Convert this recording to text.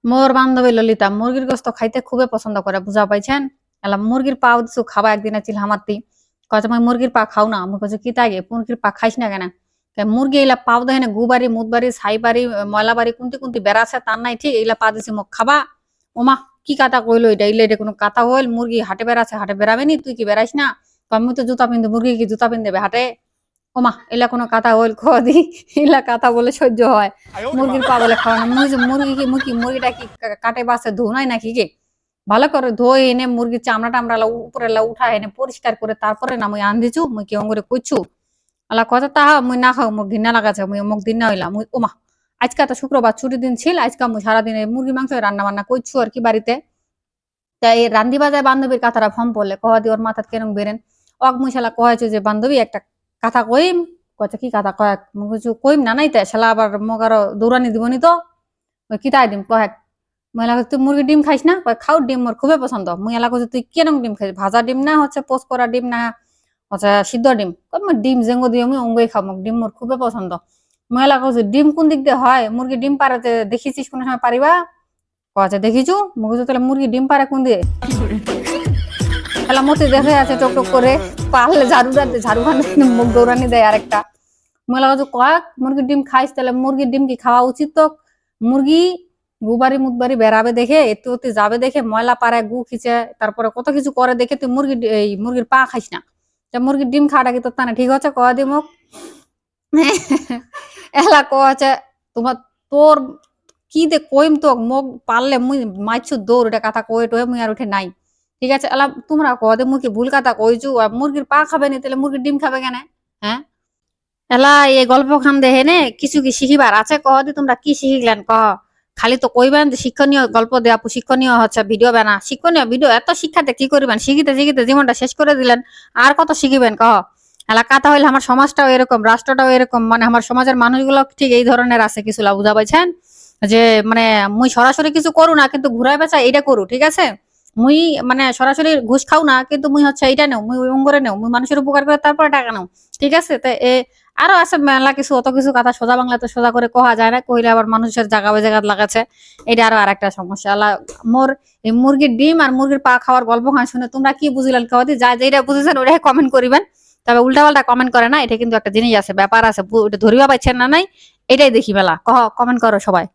মোর বান্ধবী ললিতা মুরগির গোস্ত খাইতে খুবই পছন্দ করে, বুঝা পাইছেন? এলা মুরগির পাও দিছু খাবা একদিন আছিল হামাতি। কয় তুমি মুরগির পা খাও না? আমি কইছি কি তাই মুরগির পা খাইস না কেন? মুরগি এলা পাও দেখে গুবারি মুদবারি ছাইবারি ময়লাবাড়ি কুন্তি কুন্তি বেড়াছে তার নাই ঠিক এলা পা দিছি মোক খাবা। ওমা কি কথা কইলো এটা? ইলে এটা কোনো কথা হইল? মুরগি হাটে বেড়াছে হাটে বেড়াবে নি? তুই কি বেড়াইস না? আমি তো জুতা পিনতে মুরগি কি জুতা পিন দেবে হাটে? ওমা এলা কোনো কথা হইল দি এলা কথা বলে সহ্য হয়? মুরগির পা বলে খাওয়া না? মুরগি কি মুরগিটা কি কাটে বাসে ধো নাই নাকি কে? ভালো করে ধোয় এনে মুরগির চামড়া টামড়া উপরে উঠা এনে পরিষ্কার করে তারপরে না মুই আনদিছু মুই কেউ করে কইছু আলা কথা তাহা মুই না খাও মুখ ঘৃণা লাগাছে মুই মুখ দিন না হইলাম মুই ওমা আজকে তো শুক্রবার ছুটির দিন ছিল আজকে মুই সারাদিন মুরগি মাংস রান্না বান্না করছু আর কি বাড়িতে। তাই রান্দি বাজায় বান্ধবীর কথাটা ফোন পড়লে কহ দি ওর মাথাত কেন বেরেন অক মুই শালা কয়েছে যে বান্ধবী একটা কথা কইম কয়েছে কি কথা কয়েক মুই কিছু কইম না নাই তাই শালা আবার মোক আরো দৌড়ানি দিবনি তো কি তাই দিম কয়েক মুই এলাকা তুই মুরগি ডিম খাইস না কয় খাও ডিম মোর খুবই পছন্দ মুই এলাকা তুই কেন ডিম খাইস ভাজা ডিম না হচ্ছে পোস্ট করা ডিম না হচ্ছে সিদ্ধ ডিম কয় মই ডিম জেঙ্গো দিয়ে আমি অঙ্গই খাও মোক ডিম মোর খুবই পছন্দ মুই এলাকা ডিম কোন দিক দিয়ে হয় মুরগি ডিম পাড়াতে দেখিছিস কোনো সময় পারিবা কয়েছে দেখিছু মুখ তাহলে মুরগি ডিম পাড়া কোন দিয়ে খেলা মতে দেখে আছে টক টক করে পারলে ঝাড়ু মুখ দৌড়ানি দেয় আরেকটা মহিলা কয়েক মুরগির ডিম খাইস তাহলে মুরগির ডিম কি খাওয়া উচিত তো মুরগি গুবারি মুদবারি বেড়াবে দেখে এতে ওতে যাবে দেখে ময়লা পাড়ায় গু খিচে তারপরে কত কিছু করে দেখে তুই মুরগির পা খাইস না মুরগির ডিম খাওয়াটা কি তোর তানে ঠিক হচ্ছে কয়া দি মুখ এলা কছে তোমার তোর কি দে কইম তো মোক পারলে মুই মাইছু দৌড় এটা কথা কয়ে টয়ে মুই আর উঠে নাই ঠিক আছে এলা তোমরা কয়া দে মুই কি ভুল কথা কইছু মুরগির পা খাবে নি তাহলে মুরগির ডিম খাবে কেন? হ্যাঁ এলা এই গল্প খান দেখে নে কিছু কি শিখিবার আছে কহ দি তোমরা কি শিখিলেন কহ খালি তো কইবেন যে শিক্ষণীয় গল্প দেয়া শিক্ষণীয় হচ্ছে ভিডিও বানা শিক্ষণীয় ভিডিও এত শিক্ষাতে কি করবেন শিখিতে শিখিতে জীবনটা শেষ করে দিলেন আর কত শিখিবেন কহ এলা কথা হইলে আমার সমাজটাও এরকম রাষ্ট্রটাও এরকম মানে আমার সমাজের মানুষগুলো ঠিক এই ধরনের আছে কিছু বুঝা পাইছেন যে মানে মুই সরাসরি কিছু করু না কিন্তু ঘুরাই বেচা এইটা করু ঠিক আছে মুই মানে সরাসরি ঘুষ খাও না কিন্তু মুই হচ্ছে এইটা নেও মুই অঙ্গরে নেও মুই মানুষের উপকার করে তারপরে টাকা নেও ঠিক আছে তাই আরো আছে মেলা কিছু অত কিছু কথা সোজা বাংলাতে সোজা করে কহা যায় না কইলে আবার মানুষের জায়গা জায়গা লাগাচ্ছে এটা আরো আরেকটা সমস্যা আল্লাহ মোর এই মুরগির ডিম আর মুরগির পা খাওয়ার গল্প খান শুনে তোমরা কি বুঝলেন খাওয়া যা যেটা বুঝেছেন ওটাই কমেন্ট করিবেন তবে উল্টা পাল্টা কমেন্ট করে না এটা কিন্তু একটা জিনিস আছে ব্যাপার আছে ওটা ধরিবা পাইছেন না নাই এটাই দেখি মেলা কমেন্ট করো সবাই।